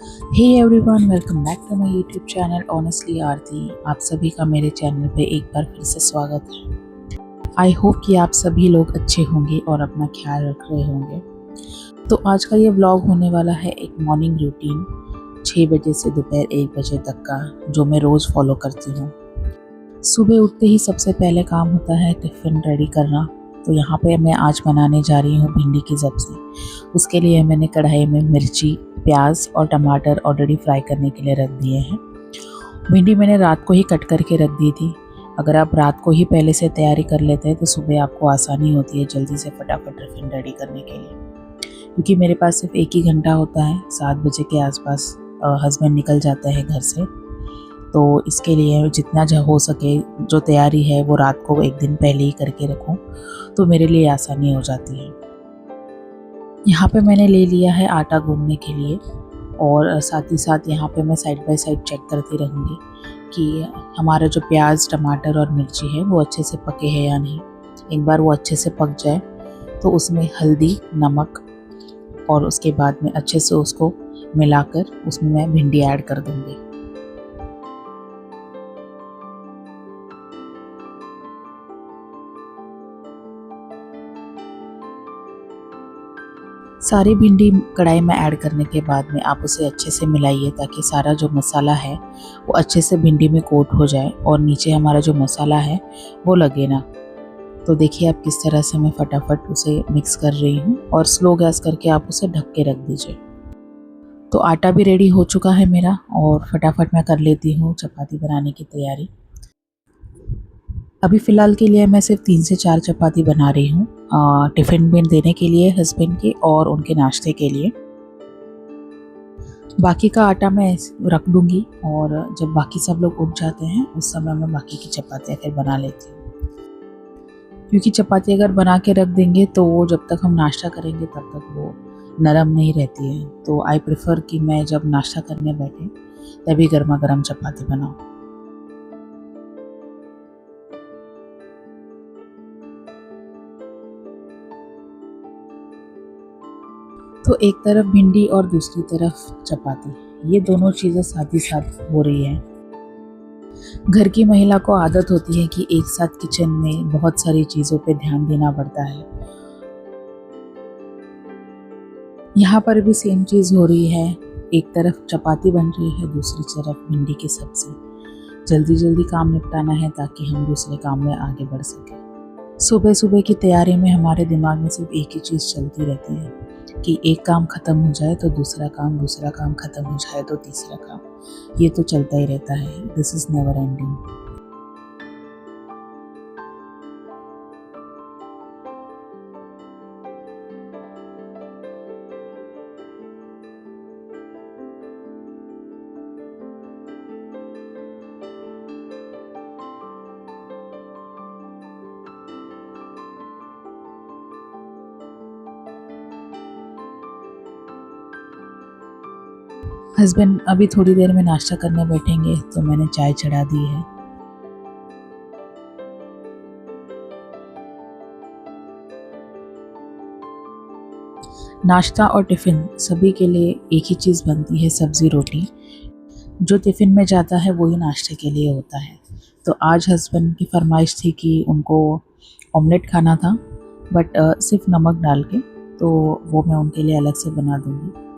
Hey everyone, welcome back to my YouTube channel honestly Aarti. आप सभी का मेरे चैनल पे एक बार फिर से स्वागत है। आई होप कि आप सभी लोग अच्छे होंगे और अपना ख्याल रख रहे होंगे। तो आज का ये व्लॉग होने वाला है एक मॉर्निंग रूटीन 6 बजे से दोपहर 1 बजे तक का, जो मैं रोज़ फॉलो करती हूँ। सुबह उठते ही सबसे पहले काम होता है टिफ़िन रेडी करना। तो यहाँ पे मैं आज बनाने जा रही हूँ भिंडी की सब्ज़ी। उसके लिए मैंने कढ़ाई में मिर्ची, प्याज और टमाटर ऑलरेडी फ्राई करने के लिए रख दिए हैं। भिंडी मैंने रात को ही कट करके रख दी थी। अगर आप रात को ही पहले से तैयारी कर लेते हैं तो सुबह आपको आसानी होती है जल्दी से फटाफट टिफ़िन रेडी करने के लिए। क्योंकि मेरे पास सिर्फ 1 ही घंटा होता है, 7 बजे के आसपास हस्बैंड निकल जाते हैं घर से। तो इसके लिए जितना हो सके जो तैयारी है वो रात को एक दिन पहले ही करके रखूं तो मेरे लिए आसानी हो जाती है। यहाँ पे मैंने ले लिया है आटा गूंदने के लिए, और साथ ही साथ यहाँ पे मैं साइड बाय साइड चेक करती रहूँगी कि हमारा जो प्याज, टमाटर और मिर्ची है वो अच्छे से पके हैं या नहीं। एक बार वो अच्छे से पक जाए तो उसमें हल्दी, नमक और उसके बाद में अच्छे से उसको मिलाकर उसमें मैं भिंडी ऐड कर दूँगी। सारी भिंडी कढ़ाई में ऐड करने के बाद में आप उसे अच्छे से मिलाइए ताकि सारा जो मसाला है वो अच्छे से भिंडी में कोट हो जाए और नीचे हमारा जो मसाला है वो लगे ना। तो देखिए आप किस तरह से मैं फटाफट उसे मिक्स कर रही हूँ, और स्लो गैस करके आप उसे ढक के रख दीजिए। तो आटा भी रेडी हो चुका है मेरा, और फटाफट मैं कर लेती हूँ चपाती बनाने की तैयारी। अभी फ़िलहाल के लिए मैं सिर्फ 3 से 4 चपाती बना रही हूँ, टिफ़िन में देने के लिए हस्बैंड के और उनके नाश्ते के लिए। बाकी का आटा मैं रख दूँगी, और जब बाकी सब लोग उठ जाते हैं उस समय मैं बाकी की चपातियाँ फिर बना लेती हूँ। क्योंकि चपाती अगर बना के रख देंगे तो वो जब तक हम नाश्ता करेंगे तब तक वो नरम नहीं रहती है। तो आई प्रेफर कि मैं जब नाश्ता करने बैठे तभी गर्मा गर्म चपाती बनाऊँ। तो एक तरफ भिंडी और दूसरी तरफ चपाती, ये दोनों चीज़ें साथ ही साथ हो रही हैं। घर की महिला को आदत होती है कि एक साथ किचन में बहुत सारी चीज़ों पे ध्यान देना पड़ता है। यहाँ पर भी सेम चीज़ हो रही है। एक तरफ चपाती बन रही है, दूसरी तरफ भिंडी की सब्ज़ी। जल्दी जल्दी काम निपटाना है ताकि हम दूसरे काम में आगे बढ़ सकें। सुबह सुबह की तैयारी में हमारे दिमाग में सिर्फ एक ही चीज़ चलती रहती है कि एक काम ख़त्म हो जाए तो दूसरा काम ख़त्म हो जाए तो तीसरा काम। ये तो चलता ही रहता है। This is never ending. Husband अभी थोड़ी देर में नाश्ता करने बैठेंगे तो मैंने चाय चढ़ा दी है। नाश्ता और टिफ़िन सभी के लिए एक ही चीज़ बनती है, सब्ज़ी रोटी। जो टिफ़िन में जाता है वही नाश्ते के लिए होता है। तो आज हस्बैंड की फरमाइश थी कि उनको ऑमलेट खाना था, बट सिर्फ नमक डाल के, तो वो मैं उनके लिए अलग से बना दूँगी।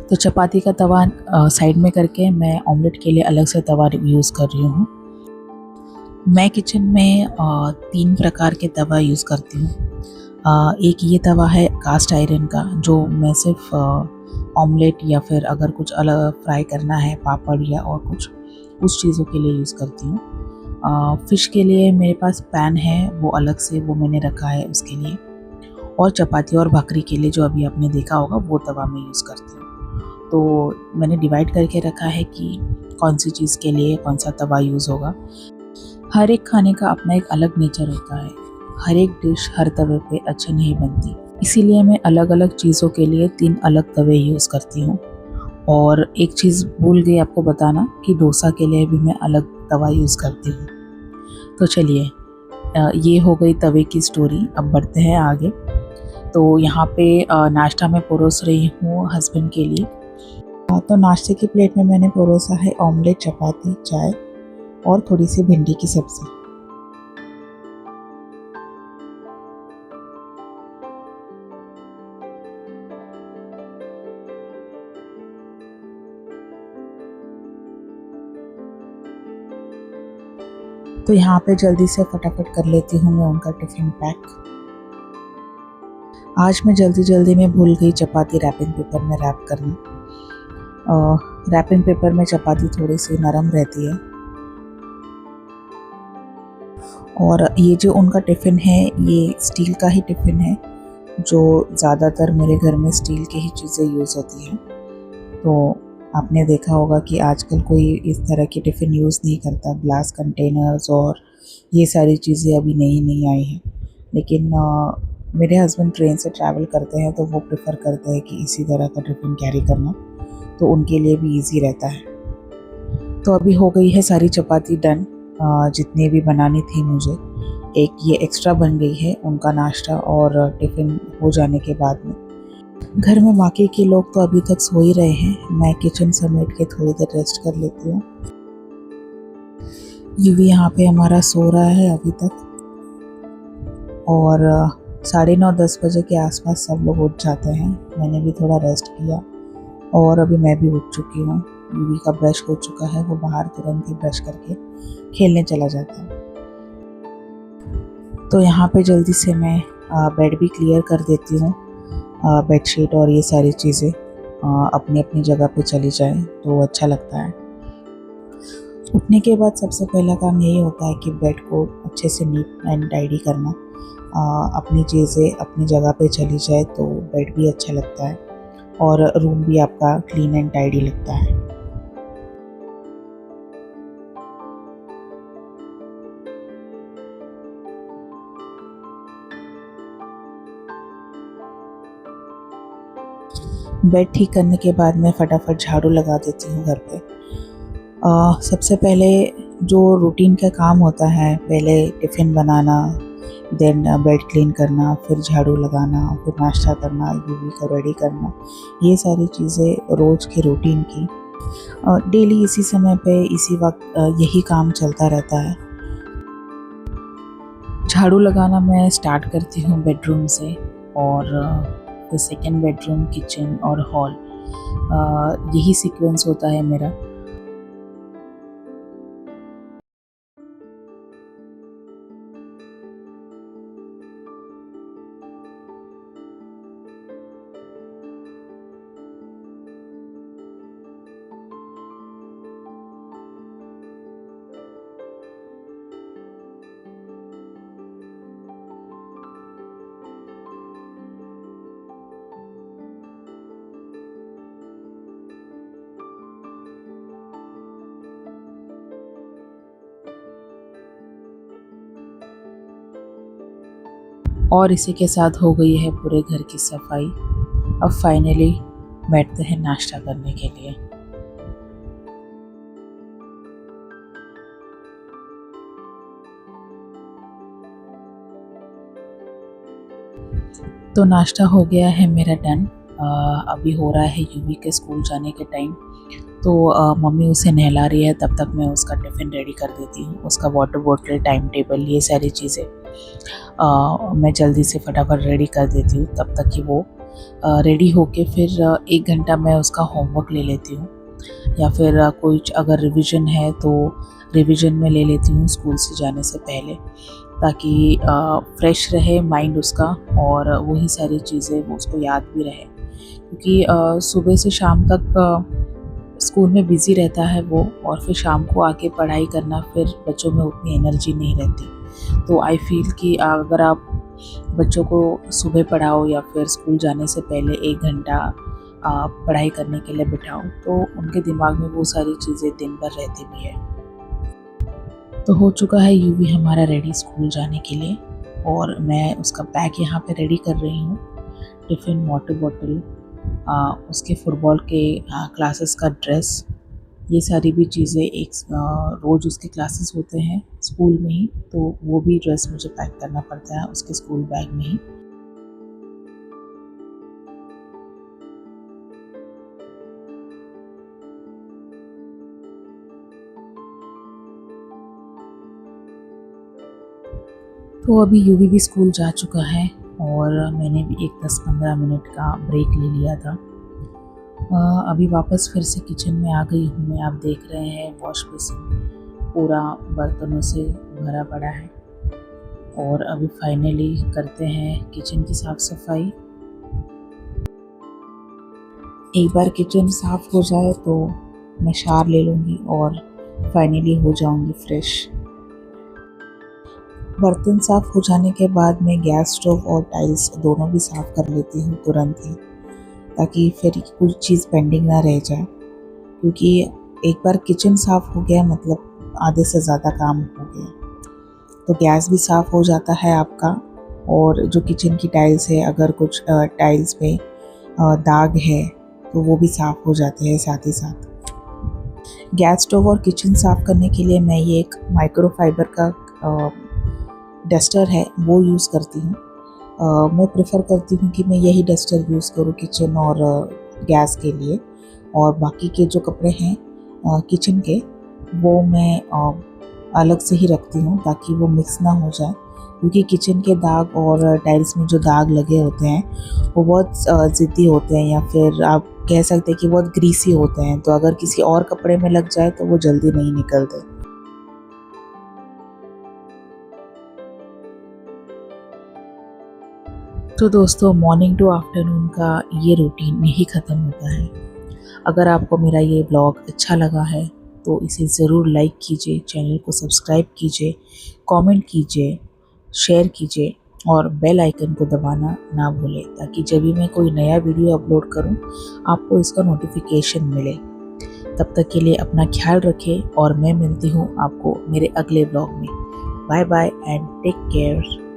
तो चपाती का तवा साइड में करके मैं ऑमलेट के लिए अलग से तवा यूज़ कर रही हूँ। मैं किचन में 3 प्रकार के तवा यूज़ करती हूँ। एक ये तवा है कास्ट आयरन का, जो मैं सिर्फ ऑमलेट या फिर अगर कुछ अलग फ्राई करना है, पापड़ या और कुछ, उस चीज़ों के लिए यूज़ करती हूँ। फ़िश के लिए मेरे पास पैन है, वो अलग से वो मैंने रखा है उसके लिए। और चपाती और भाकरी के लिए जो अभी आपने देखा होगा वो तवा मैं यूज़ करती हूँ। तो मैंने डिवाइड करके रखा है कि कौन सी चीज़ के लिए कौन सा तवा यूज़ होगा। हर एक खाने का अपना एक अलग नेचर होता है। हर एक डिश हर तवे पे अच्छी नहीं बनती, इसीलिए मैं अलग अलग चीज़ों के लिए 3 अलग तवे यूज़ करती हूँ। और एक चीज़ भूल गई आपको बताना कि डोसा के लिए भी मैं अलग तवा यूज़ करती हूँ। तो चलिए, ये हो गई तवे की स्टोरी। अब बढ़ते हैं आगे। तो यहाँ पे नाश्ता मैं परोस रही हूँ हस्बैंड के लिए। तो नाश्ते की प्लेट में मैंने परोसा है ऑमलेट, चपाती, चाय और थोड़ी सी भिंडी की सब्ज़ी। तो यहाँ पे जल्दी से फटाफट कर लेती हूँ मैं उनका टिफ़िन पैक। आज मैं जल्दी में भूल गई चपाती रैपिंग पेपर में रैप करना। रैपिंग पेपर में चपाती थोड़ी सी नरम रहती है। और ये जो उनका टिफ़िन है ये स्टील का ही टिफ़िन है, जो ज़्यादातर मेरे घर में स्टील की ही चीज़ें यूज़ होती हैं। तो आपने देखा होगा कि आजकल कोई इस तरह की टिफ़िन यूज़ नहीं करता। ग्लास कंटेनर्स और ये सारी चीज़ें अभी नई आई हैं। लेकिन मेरे हस्बैंड ट्रेन से ट्रैवल करते हैं तो वो प्रेफर करते हैं कि इसी तरह का टिफ़िन कैरी करना, तो उनके लिए भी ईज़ी रहता है। तो अभी हो गई है सारी चपाती डन, जितनी भी बनानी थी मुझे। एक ये एक्स्ट्रा बन गई है उनका नाश्ता और टिफ़िन हो जाने के बाद में। घर में बाकी के लोग तो अभी तक सो ही रहे हैं। मैं किचन समेट के थोड़ी देर रेस्ट कर लेती हूँ। यूवी यहाँ पे हमारा सो रहा है अभी तक, और 9:30-10 बजे के आसपास सब लोग उठ जाते हैं। मैंने भी थोड़ा रेस्ट किया और अभी मैं भी उठ चुकी हूँ। यूवी का ब्रश हो चुका है, वो बाहर तुरंत ही ब्रश करके खेलने चला जाता है। तो यहाँ पे जल्दी से मैं बेड भी क्लियर कर देती हूँ। बेडशीट और ये सारी चीज़ें अपनी अपनी जगह पे चली जाएं तो अच्छा लगता है। उठने के बाद सबसे पहला काम यही होता है कि बेड को अच्छे से नीट एंड टाइडी करना। अपनी चीज़ें अपनी जगह पे चली जाए तो बेड भी अच्छा लगता है और रूम भी आपका क्लीन एंड टाइडी लगता है। बेड ठीक करने के बाद मैं फटाफट झाड़ू लगा देती हूँ घर पे। सबसे पहले जो रूटीन का काम होता है, पहले टिफ़िन बनाना, देन बेड क्लीन करना, फिर झाड़ू लगाना, फिर नाश्ता करना, यूवी को रेडी करना, ये सारी चीज़ें रोज़ की रूटीन की डेली इसी समय पे इसी वक्त यही काम चलता रहता है। झाड़ू लगाना मैं स्टार्ट करती हूँ बेडरूम से, और फिर सेकेंड बेडरूम, किचन और हॉल, यही सीक्वेंस होता है मेरा। और इसी के साथ हो गई है पूरे घर की सफाई। अब फाइनली बैठते हैं नाश्ता करने के लिए। तो नाश्ता हो गया है मेरा डन। अभी हो रहा है यूवी के स्कूल जाने के टाइम। तो मम्मी उसे नहला रही है, तब तक मैं उसका टिफ़िन रेडी कर देती हूँ। उसका वाटर बॉटल, टाइम टेबल, ये सारी चीज़ें मैं जल्दी से फटाफट रेडी कर देती हूँ, तब तक कि वो रेडी होके फिर 1 घंटा मैं उसका होमवर्क ले लेती हूँ, या फिर कुछ अगर रिवीजन है तो रिवीजन में ले लेती हूँ स्कूल से जाने से पहले, ताकि फ्रेश रहे माइंड उसका और वही सारी चीज़ें वो उसको याद भी रहे। क्योंकि सुबह से शाम तक स्कूल में बिज़ी रहता है वो, और फिर शाम को आके पढ़ाई करना, फिर बच्चों में उतनी एनर्जी नहीं रहती। तो आई फील कि अगर आप बच्चों को सुबह पढ़ाओ या फिर स्कूल जाने से पहले 1 घंटा पढ़ाई करने के लिए बिठाओ, तो उनके दिमाग में वो सारी चीज़ें दिन भर रहती भी है। तो हो चुका है यूवी हमारा रेडी स्कूल जाने के लिए, और मैं उसका बैग यहाँ पे रेडी कर रही हूँ। टिफ़िन, वाटर बॉटल, उसके फुटबॉल के क्लासेस का ड्रेस, ये सारी भी चीज़ें एक रोज़ उसके क्लासेस होते हैं स्कूल में ही, तो वो भी ड्रेस मुझे पैक करना पड़ता है उसके स्कूल बैग में ही। तो अभी यूवी भी स्कूल जा चुका है और मैंने भी एक 10-15 मिनट का ब्रेक ले लिया था। अभी वापस फिर से किचन में आ गई हूँ मैं। आप देख रहे हैं वॉश बेसिन पूरा बर्तनों से भरा पड़ा है और अभी फाइनली करते हैं किचन की साफ़ सफाई। एक बार किचन साफ़ हो जाए तो मैं शावर ले लूँगी और फाइनली हो जाऊँगी फ्रेश। बर्तन साफ़ हो जाने के बाद मैं गैस स्टोव और टाइल्स दोनों भी साफ़ कर लेती हूँ तुरंत ही, ताकि फिर कुछ चीज़ पेंडिंग ना रह जाए। क्योंकि एक बार किचन साफ़ हो गया मतलब आधे से ज़्यादा काम हो गया। तो गैस भी साफ़ हो जाता है आपका, और जो किचन की टाइल्स है अगर कुछ टाइल्स पे दाग है तो वो भी साफ़ हो जाते हैं साथ ही साथ। गैस स्टोव और किचन साफ़ करने के लिए मैं ये एक माइक्रोफाइबर का डस्टर है वो यूज़ करती हूँ। मैं प्रेफर करती हूँ कि मैं यही डस्टर यूज़ करूँ किचन और गैस के लिए, और बाकी के जो कपड़े हैं किचन के वो मैं अलग से ही रखती हूँ ताकि वो मिक्स ना हो जाए। क्योंकि किचन के दाग और टाइल्स में जो दाग लगे होते हैं वो बहुत ज़िद्दी होते हैं, या फिर आप कह सकते हैं कि बहुत ग्रीसी होते हैं। तो अगर किसी और कपड़े में लग जाए तो वो जल्दी नहीं निकलते। तो दोस्तों, मॉर्निंग टू आफ्टरनून का ये रूटीन यही ख़त्म होता है। अगर आपको मेरा ये ब्लॉग अच्छा लगा है तो इसे ज़रूर लाइक कीजिए, चैनल को सब्सक्राइब कीजिए, कमेंट कीजिए, शेयर कीजिए और बेल आइकन को दबाना ना भूलें, ताकि जब भी मैं कोई नया वीडियो अपलोड करूं आपको इसका नोटिफिकेशन मिले। तब तक के लिए अपना ख्याल रखें और मैं मिलती हूं आपको मेरे अगले ब्लॉग में। Bye bye and take care.